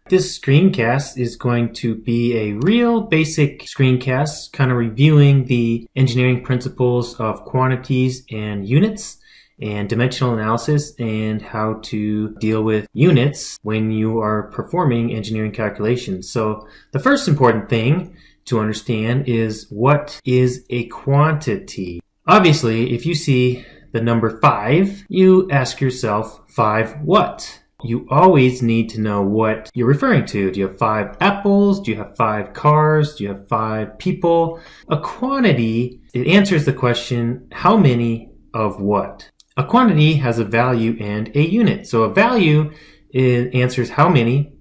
This screencast is going to be a real basic screencast, kind of reviewing the engineering principles of quantities and units and dimensional analysis and how to deal with units when you are performing engineering calculations. So the first important thing to understand is, what is a quantity? Obviously, if you see the number 5, you ask yourself, 5 what? You always need to know what you're referring to. Do you have 5 apples? Do you have 5 cars? Do you have 5 people? A quantity, it answers the question, how many of what? A quantity has a value and a unit. So a value answers how many,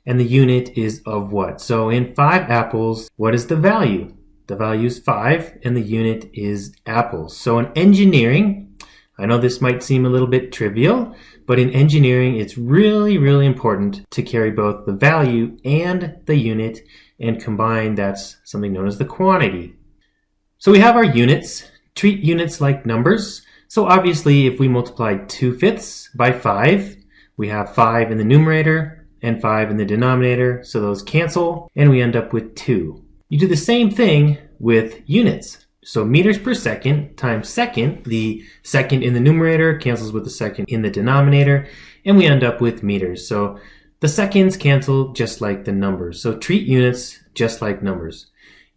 and the unit is of what. So in 5 apples, what is the value? The value is 5, and the unit is apples. So in engineering, I know this might seem a little bit trivial, but in engineering, it's really, really important to carry both the value and the unit, and combine, that's something known as the quantity. So we have our units. Treat units like numbers. So obviously, if we multiply 2/5 by 5, we have 5 in the numerator and 5 in the denominator, so those cancel, and we end up with 2. You do the same thing with units. So meters per second times second, the second in the numerator cancels with the second in the denominator, and we end up with meters. So the seconds cancel just like the numbers. So treat units just like numbers.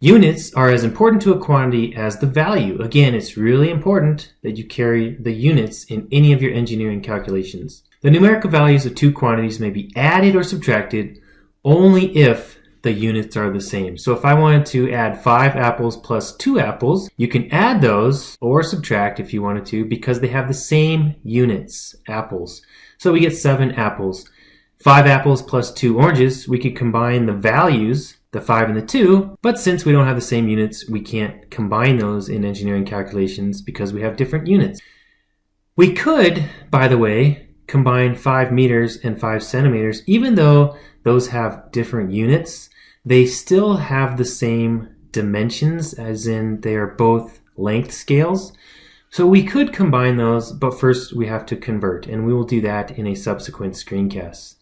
Units are as important to a quantity as the value. Again, it's really important that you carry the units in any of your engineering calculations. The numerical values of two quantities may be added or subtracted only if the units are the same. So if I wanted to add 5 apples plus 2 apples, you can add those or subtract if you wanted to, because they have the same units, apples. So we get 7 apples. 5 apples plus 2 oranges, we could combine the values, the 5 and the 2, but since we don't have the same units, we can't combine those in engineering calculations because we have different units. We could, by the way, combine 5 meters and 5 centimeters, even though those have different units. They still have the same dimensions, as in they are both length scales. So we could combine those, but first we have to convert, and we will do that in a subsequent screencast.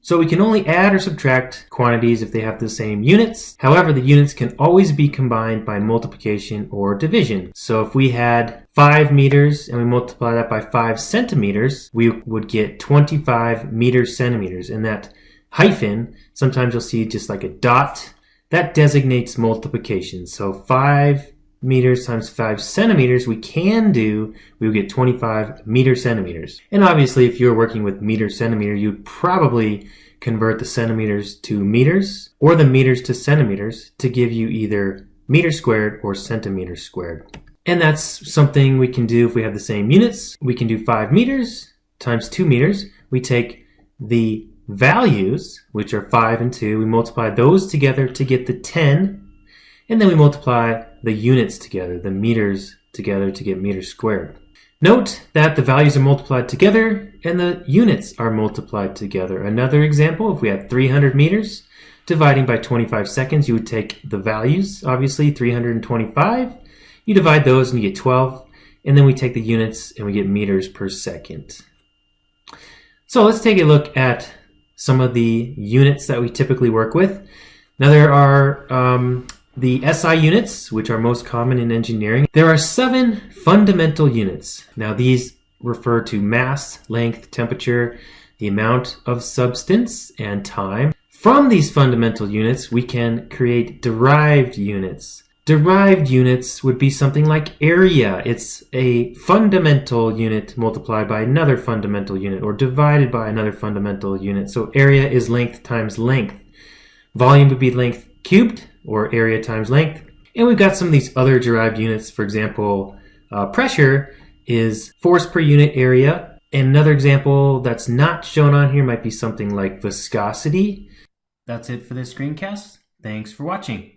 So we can only add or subtract quantities if they have the same units. However, the units can always be combined by multiplication or division. So if we had 5 meters and we multiply that by 5 centimeters, we would get 25 meters centimeters, and that hyphen, sometimes you'll see just like a dot, that designates multiplication. So 5 meters times 5 centimeters, we will get 25 meter centimeters. And obviously, if you're working with meter centimeter, you'd probably convert the centimeters to meters or the meters to centimeters to give you either meter squared or centimeter squared. And that's something we can do if we have the same units. We can do 5 meters times 2 meters. We take the values, which are 5 and 2, we multiply those together to get the 10, and then we multiply the units together, the meters together, to get meters squared. Note that the values are multiplied together and the units are multiplied together. Another example, if we had 300 meters, dividing by 25 seconds, you would take the values, obviously 325, you divide those and you get 12, and then we take the units and we get meters per second. So let's take a look at some of the units that we typically work with. Now there are the SI units, which are most common in engineering. There are 7 fundamental units. Now these refer to mass, length, temperature, the amount of substance, and time. From these fundamental units, we can create derived units. Derived units would be something like area. It's a fundamental unit multiplied by another fundamental unit, or divided by another fundamental unit. So area is length times length. Volume would be length cubed, or area times length. And we've got some of these other derived units. For example, pressure is force per unit area. And another example that's not shown on here might be something like viscosity. That's it for this screencast. Thanks for watching.